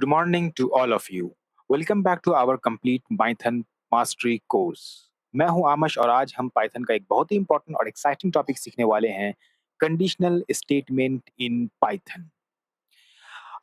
morning to all of you. Welcome back to our complete Python mastery course. मैं हूं आमश और आज हम पाइथन का एक बहुत ही इंपॉर्टेंट और एक्साइटिंग टॉपिक सीखने वाले हैं, कंडीशनल स्टेटमेंट इन पाइथन।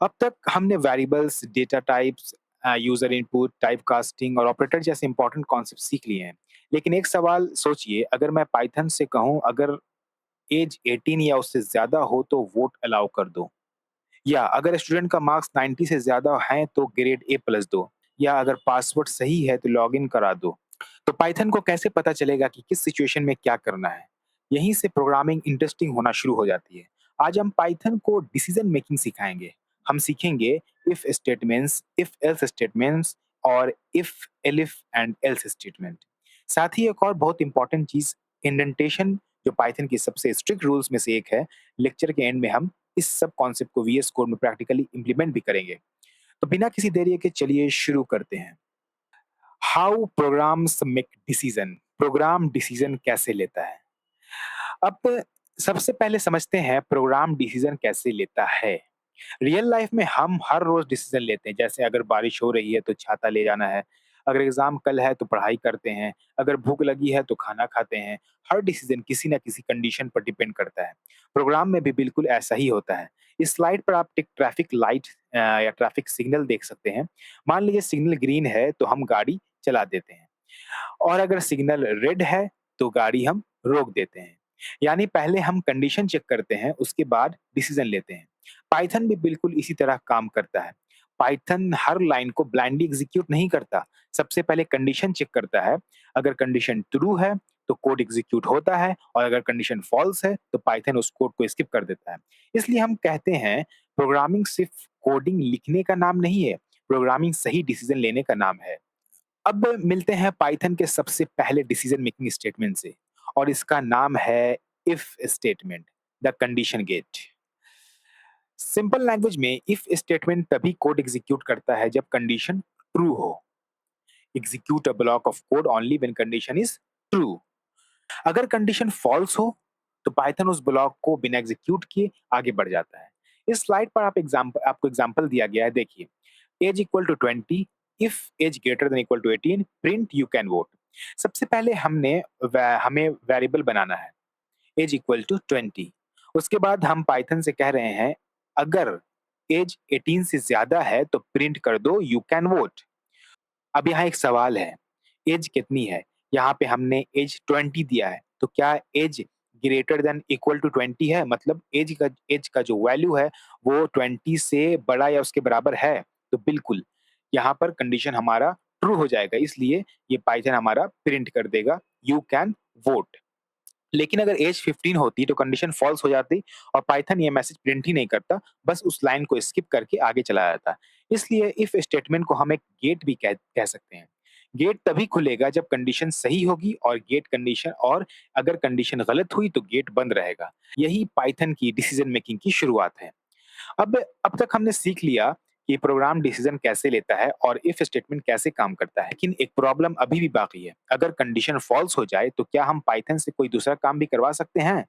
अब तक हमने variables, data types, user input, type casting और ऑपरेटर जैसे इंपॉर्टेंट कॉन्सेप्ट सीख लिए हैं। लेकिन एक सवाल सोचिए, अगर मैं पाइथन से कहूं अगर एज 18 या उससे ज्यादा हो तो वोट अलाउ कर दो, या अगर स्टूडेंट का मार्क्स 90 से ज़्यादा हैं तो ग्रेड ए प्लस दो, या अगर पासवर्ड सही है तो लॉगिन करा दो। तो पाइथन को कैसे पता चलेगा कि किस सिचुएशन में क्या करना है? यहीं से प्रोग्रामिंग इंटरेस्टिंग होना शुरू हो जाती है। आज हम पाइथन को डिसीजन मेकिंग सिखाएंगे। हम सीखेंगे if statements, if else statements और if elif and else statement. साथ ही एक और बहुत इंपॉर्टेंट चीज़, इंडेंटेशन, जो पाइथन की सबसे स्ट्रिक्ट रूल्स में से एक है। लेक्चर के एंड में हम इस सब कॉन्सेप्ट को वीएस कोड में प्रैक्टिकली इंप्लीमेंट भी करेंगे। तो बिना किसी देरी के चलिए शुरू करते हैं। How programs make decision, program decision कैसे लेता है? अब सबसे पहले समझते हैं प्रोग्राम डिसीजन कैसे लेता है। रियल लाइफ में हम हर रोज डिसीजन लेते हैं, जैसे अगर बारिश हो रही है तो छाता ले जाना है, अगर एग्जाम कल है तो पढ़ाई करते हैं, अगर भूख लगी है तो खाना खाते हैं। हर डिसीजन किसी ना किसी कंडीशन पर डिपेंड करता है। प्रोग्राम में भी बिल्कुल ऐसा ही होता है। इस स्लाइड पर आप एक ट्रैफिक लाइट या ट्रैफिक सिग्नल देख सकते हैं। मान लीजिए सिग्नल ग्रीन है तो हम गाड़ी चला देते हैं, और अगर सिग्नल रेड है तो गाड़ी हम रोक देते हैं। यानी पहले हम कंडीशन चेक करते हैं, उसके बाद डिसीजन लेते हैं। पाइथन भी बिल्कुल इसी तरह काम करता है। पाइथन हर लाइन को ब्लाइंडली एग्जीक्यूट नहीं करता। सबसे पहले कंडीशन चेक करता है। अगर कंडीशन ट्रू है तो कोड एग्जीक्यूट होता है, और अगर कंडीशन फॉल्स है तो पाइथन उस कोड को स्किप कर देता है। इसलिए हम कहते हैं प्रोग्रामिंग सिर्फ कोडिंग लिखने का नाम नहीं है, प्रोग्रामिंग सही डिसीजन लेने का नाम है। अब मिलते हैं पाइथन के सबसे पहले डिसीजन मेकिंग स्टेटमेंट से, और इसका नाम है if statement, the condition gate. Simple language में इफ स्टेटमेंट तभी कोड एग्जीक्यूट करता है जब कंडीशन ट्रू हो। Execute a block of code only when condition is true. अगर कंडीशन फॉल्स हो तो पाइथन उस ब्लॉक को बिना एग्जीक्यूट किए आगे बढ़ जाता है। इस स्लाइड पर आपको एग्जांपल दिया गया है, देखिए। Age equal to 20, if age greater than equal to 18, print you can vote. सबसे पहले हमें वेरिएबल बनाना है, एज इक्वल टू 20। उसके बाद हम पाइथन से कह रहे हैं अगर एज 18 से ज्यादा है तो प्रिंट कर दो यू कैन वोट। अब यहाँ एक सवाल है, एज कितनी है? यहाँ पे हमने एज 20 दिया है, तो क्या age greater than equal to 20 है? मतलब एज का जो वैल्यू है वो 20 से बड़ा या उसके बराबर है? तो बिल्कुल, यहाँ पर कंडीशन हमारा ट्रू हो जाएगा, इसलिए ये पाइथन हमारा प्रिंट कर देगा यू कैन वोट। लेकिन अगर एज 15 होती तो कंडीशन फॉल्स हो जाती, और पाइथन ये मैसेज प्रिंट ही नहीं करता, बस उस लाइन को स्किप करके आगे चला जाता। इसलिए इफ स्टेटमेंट को हम एक गेट भी कह सकते हैं। गेट तभी खुलेगा जब कंडीशन सही होगी, और गेट कंडीशन, और अगर कंडीशन गलत हुई तो गेट बंद रहेगा। यही पाइथन की डिसीजन मेकिंग की शुरुआत है। अब तक हमने सीख लिया कि प्रोग्राम डिसीजन कैसे लेता है और इफ स्टेटमेंट कैसे काम करता है, लेकिन एक प्रॉब्लम अभी भी बाकी है। अगर कंडीशन फॉल्स हो जाए तो क्या हम पाइथन से कोई दूसरा काम भी करवा सकते हैं?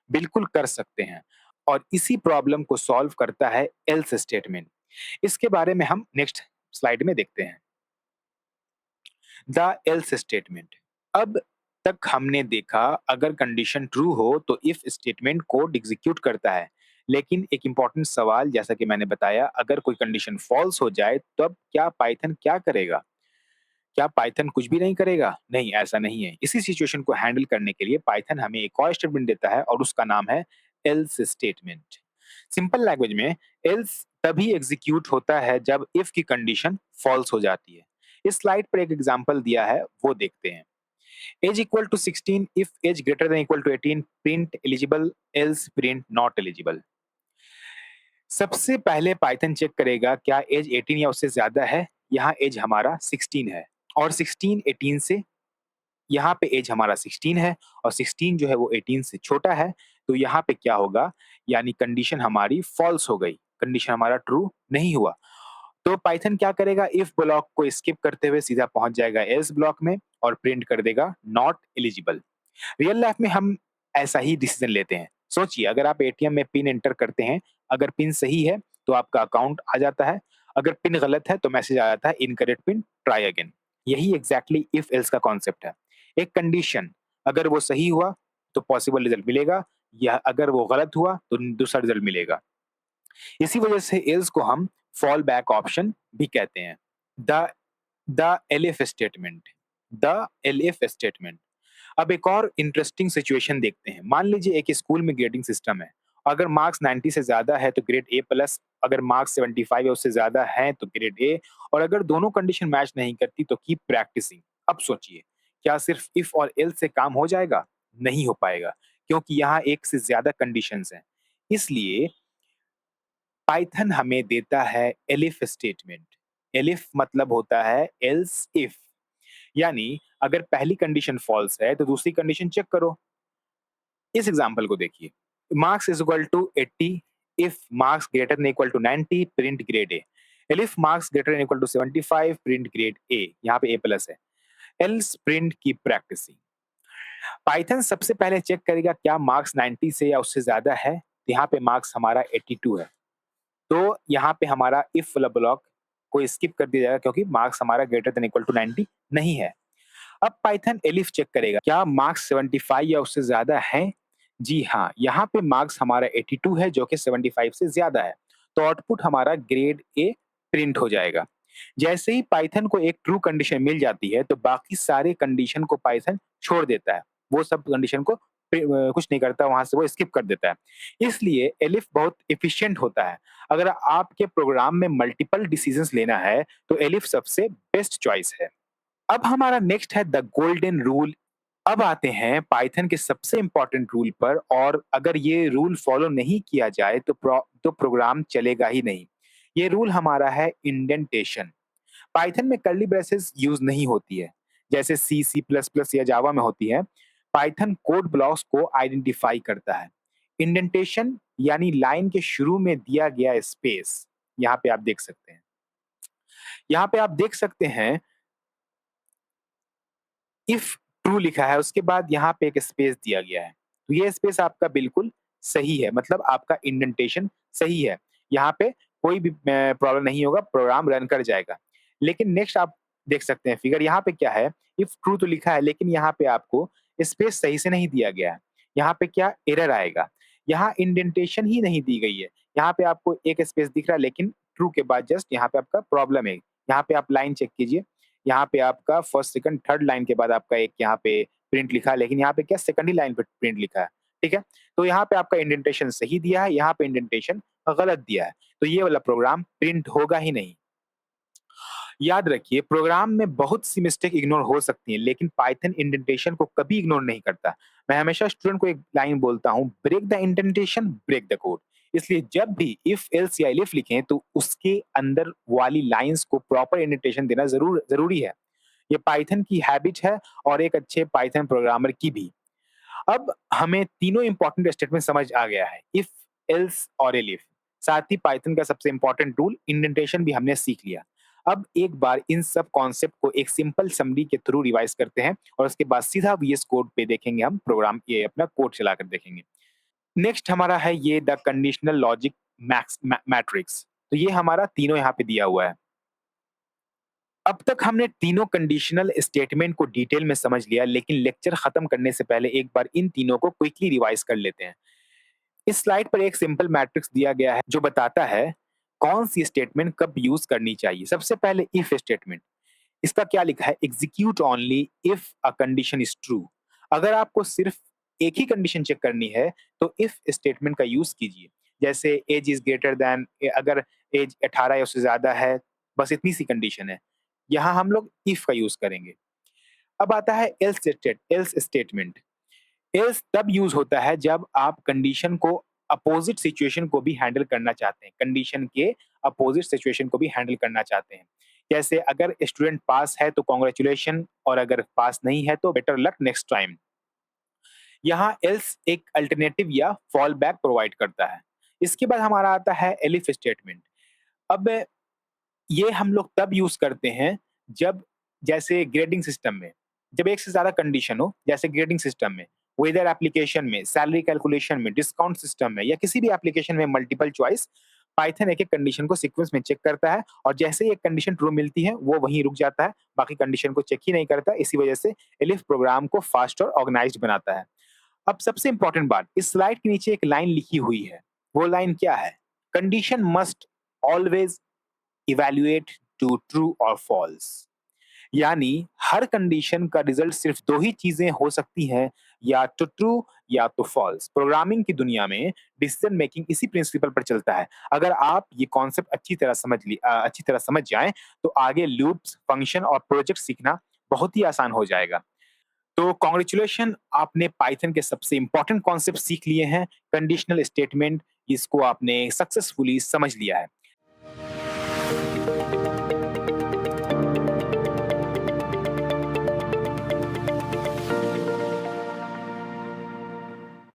बिल्कुल कर सकते हैं, और इसी प्रॉब्लम को सॉल्व करता है एल्स स्टेटमेंट। इसके बारे में हम नेक्स्ट स्लाइड में देखते हैं। The L's statement. अब तक हमने देखा अगर कंडीशन ट्रू हो तो इफ स्टेटमेंट कोड एग्जीक्यूट करता है। लेकिन एक इंपॉर्टेंट सवाल, जैसा कि मैंने बताया, अगर कोई कंडीशन फॉल्स हो जाए तब क्या पाइथन क्या करेगा? क्या पाइथन कुछ भी नहीं करेगा? नहीं, ऐसा नहीं है। इसी सिचुएशन को हैंडल करने के लिए पाइथन हमें एक और स्टेटमेंट देता है, और उसका नाम है एल्स स्टेटमेंट। सिंपल लैंग्वेज में एल्स तभी एग्जीक्यूट होता है जब इफ की कंडीशन फॉल्स हो जाती है। इस स्लाइड पर एक एग्जांपल दिया है, वो देखते हैं। Age equal to 16, if age greater than equal to 18, print eligible, else print not eligible. सबसे पहले पाइथन चेक करेगा क्या एज 18 या उससे ज्यादा है। यहाँ एज हमारा 16 है, और 16 18 से, यहाँ पे एज हमारा 16 है और 16 जो है वो 18 से छोटा है। तो यहाँ पे क्या होगा, यानी कंडीशन हमारी फॉल्स हो गई, कंडीशन हमारा ट्रू नहीं हुआ। तो पाइथन क्या करेगा, इफ ब्लॉक को स्किप करते हुए सीधा पहुंच जाएगा एल्स ब्लॉक में और प्रिंट कर देगा नॉट एलिजिबल। रियल लाइफ में हम ऐसा ही डिसीजन लेते हैं। सोचिए, अगर आप एटीएम में पिन एंटर करते हैं, अगर पिन सही है तो आपका अकाउंट आ जाता है, अगर पिन गलत है तो मैसेज आ जाता है इनकरेक्ट पिन, ट्राई अगेन। यही एग्ज़ैक्टली इफ एल्स का कॉन्सेप्ट है। एक कंडीशन अगर वो सही हुआ तो पॉसिबल रिज़ल्ट मिलेगा, या अगर वो गलत हुआ तो दूसरा रिज़ल्ट मिलेगा। इसी वजह से एल्स को हम फॉल बैक ऑप्शन भी कहते हैं। The the elif statement the elif statement अब एक और इंटरेस्टिंग सिचुएशन देखते हैं। मान लीजिए एक स्कूल में ग्रेडिंग सिस्टम है। अगर मार्क्स 90 से ज़्यादा है तो ग्रेड ए प्लस, अगर मार्क्स 75 या उससे ज़्यादा हैं तो ग्रेड ए, और अगर दोनों कंडीशन मैच नहीं करती तो कीप प्रैक्टिसिंग। अब सोचिए, क्या सिर्फ इफ और एल्स से काम हो जाएगा? नहीं हो पाएगा, क्योंकि यहाँ एक से ज़्यादा कंडीशंस हैं। इसलिए पाइथन हमें देता है एलिफ स्टेटमेंट। एलिफ मतलब होता है एल्स इफ, यानी अगर पहली कंडीशन फॉल्स है तो दूसरी कंडीशन चेक करो। इस एग्जांपल को देखिए, marks is equal to 80 if marks greater than equal to 90 print grade A, if marks greater than equal to 75 print grade A, यहाँ पे ए प्लस है, else print keep practicing. Python सबसे पहले check करेगा क्या marks 90 से या उससे ज्यादा है, तो यहाँ पे मार्क्स हमारा 82 है, तो यहाँ पे हमारा इफ वाला ब्लॉक को स्किप कर दिया जाएगा क्योंकि मार्क्स हमारा ग्रेटर देन इक्वल टू 90 नहीं है। अब पाइथन एलिफ चेक करेगा क्या मार्क्स 75 या उससे ज्यादा है। जी हाँ, यहाँ पे मार्क्स हमारा 82 है जो कि 75 से ज्यादा है, तो आउटपुट हमारा ग्रेड ए प्रिंट हो जाएगा। जैसे ही पाइथन को एक ट्रू कंडीशन मिल जाती है तो बाकी सारे कंडीशन को पाइथन छोड़ देता है, वो सब कंडीशन को कुछ नहीं करता, वहां से वो स्किप कर देता है। इसलिए एलिफ बहुत एफिशिएंट होता है। अगर आपके प्रोग्राम में मल्टीपल डिसीजंस लेना है तो एलिफ सबसे बेस्ट चॉइस है। अब हमारा नेक्स्ट है द गोल्डन रूल। अब आते हैं पाइथन के सबसे इंपॉर्टेंट रूल पर, और अगर ये रूल फॉलो नहीं किया जाए तो प्रोग्राम चलेगा ही नहीं। ये रूल हमारा है इंडेंटेशन। पाइथन में कर्ली ब्रेसेस यूज नहीं होती है, जैसे सी, सी प्लस प्लस या जावा में होती है। पाइथन कोड ब्लॉक्स को आइडेंटिफाई करता है। इंडेंटेशन यानी लाइन के शुरू में दिया गया स्पेस, यहाँ पे आप देख सकते हैं। यहाँ पे आप देख सकते हैं इफ ट्रू लिखा है, उसके बाद यहाँ पे एक स्पेस दिया गया है, तो ये स्पेस आपका बिल्कुल सही है, मतलब आपका इंडेंटेशन सही है। यहाँ पे कोई भी प्रॉब्लम नहीं होगा, प्रोग्राम रन कर जाएगा। लेकिन नेक्स्ट आप देख सकते हैं फिगर, यहाँ पे क्या है, इफ ट्रू तो लिखा है लेकिन यहाँ पे आपको स्पेस सही से नहीं दिया गया है। यहाँ पे क्या एरर आएगा, यहाँ इंडेंटेशन ही नहीं दी गई है। यहाँ पे आपको एक स्पेस दिख रहा है लेकिन ट्रू के बाद जस्ट यहाँ पे आपका प्रॉब्लम है। यहाँ पे आप लाइन चेक कीजिए, यहाँ पे आपका फर्स्ट सेकंड थर्ड लाइन के बाद आपका एक यहाँ पे प्रिंट लिखा है, लेकिन यहाँ पे क्या सेकंड ही लाइन पे प्रिंट लिखा है। ठीक है, तो यहाँ पे आपका इंडेंटेशन सही दिया है, यहाँ पे इंडेंटेशन गलत दिया है, तो ये वाला प्रोग्राम प्रिंट होगा ही नहीं। याद रखिए, प्रोग्राम में बहुत सी मिस्टेक इग्नोर हो सकती हैं लेकिन पाइथन इंडेंटेशन को कभी इग्नोर नहीं करता। मैं हमेशा स्टूडेंट को एक लाइन बोलता हूँ, break the indentation break the code. इसलिए जब भी इफ एल्स या इफ लिखें तो उसके अंदर वाली लाइंस को प्रॉपर इंडेंटेशन देना जरूरी है। ये पाइथन की हैबिट है और एक अच्छे पाइथन प्रोग्रामर की भी। अब हमें तीनों इंपॉर्टेंट स्टेटमेंट समझ आ गया है, इफ, एल्स और एलिफ। साथ ही पाइथन का सबसे इंपॉर्टेंट रूल इंडेंटेशन भी हमने सीख लिया। अब एक बार इन सब कॉन्सेप्ट को एक सिंपल समरी के थ्रू रिवाइज करते हैं और उसके बाद सीधा वीएस कोड पे देखेंगे, हम प्रोग्राम ये अपना कोड चलाकर देखेंगे। नेक्स्ट हमारा है ये द कंडीशनल लॉजिक मैट्रिक्स। तो ये हमारा तीनों यहाँ पे दिया हुआ है। अब तक हमने तीनों कंडीशनल स्टेटमेंट को डिटेल में समझ लिया, लेकिन लेक्चर खत्म करने से पहले एक बार इन तीनों को क्विकली रिवाइज कर लेते हैं। इस स्लाइड पर एक सिंपल मैट्रिक्स दिया गया है जो बताता है कौन सी स्टेटमेंट कब यूज करनी चाहिए। सबसे पहले इफ स्टेटमेंट, इसका क्या लिखा है, execute only if a condition is true. अगर आपको सिर्फ एक ही कंडीशन चेक करनी है तो इफ स्टेटमेंट का यूज कीजिए। जैसे एज इज ग्रेटर देन, अगर एज 18 या उससे ज्यादा है, बस इतनी सी कंडीशन है, यहाँ हम लोग इफ का यूज करेंगे। अब आता है एल्स स्टेटमेंट। एल्स तब यूज होता है जब आप कंडीशन को अपोजिट सिचुएशन को भी हैंडल करना चाहते हैं, कंडीशन के अपोजिट सिचुएशन को भी हैंडल करना चाहते हैं। जैसे अगर स्टूडेंट पास है तो कॉन्ग्रेचुलेशन, और अगर पास नहीं है तो बेटर लक नेक्स्ट टाइम। यहाँ एल्स एक अल्टरनेटिव या फॉल बैक प्रोवाइड करता है। इसके बाद हमारा आता है एलिफ स्टेटमेंट। अब ये हम लोग तब यूज करते हैं जब, जैसे ग्रेडिंग सिस्टम में, जब एक से ज्यादा कंडीशन हो, जैसे ग्रेडिंग सिस्टम में, वेदर एप्लीकेशन में, सैलरी कैलकुलेशन में, डिस्काउंट सिस्टम में, या किसी भी एप्लीकेशन में मल्टीपल चॉइस पाइथन एक-एक कंडीशन को सीक्वेंस में चेक करता है और जैसे ही एक कंडीशन ट्रू मिलती है, वो वहीं रुक जाता है, बाकी कंडीशन को चेक ही नहीं करता। इसी वजह से एलिफ प्रोग्राम को फास्ट और ऑर्गेनाइज्ड बनाता है। अब सबसे इंपॉर्टेंट बात, इस स्लाइड के नीचे एक लाइन लिखी हुई है। वो लाइन क्या है? Condition must always evaluate to true और फॉल्स। यानी हर कंडीशन का रिजल्ट सिर्फ 2 ही चीज़ें हो सकती हैं, या तो ट्रू या तो फॉल्स। प्रोग्रामिंग की दुनिया में डिसीजन मेकिंग इसी प्रिंसिपल पर चलता है। अगर आप ये कॉन्सेप्ट अच्छी तरह समझ जाएँ, तो आगे लूप्स, फंक्शन और प्रोजेक्ट सीखना बहुत ही आसान हो जाएगा। तो कांग्रेचुलेशन, आपने पाइथन के सबसे इंपॉर्टेंट कॉन्सेप्ट सीख लिए हैं। कंडीशनल स्टेटमेंट, इसको आपने सक्सेसफुली समझ लिया है।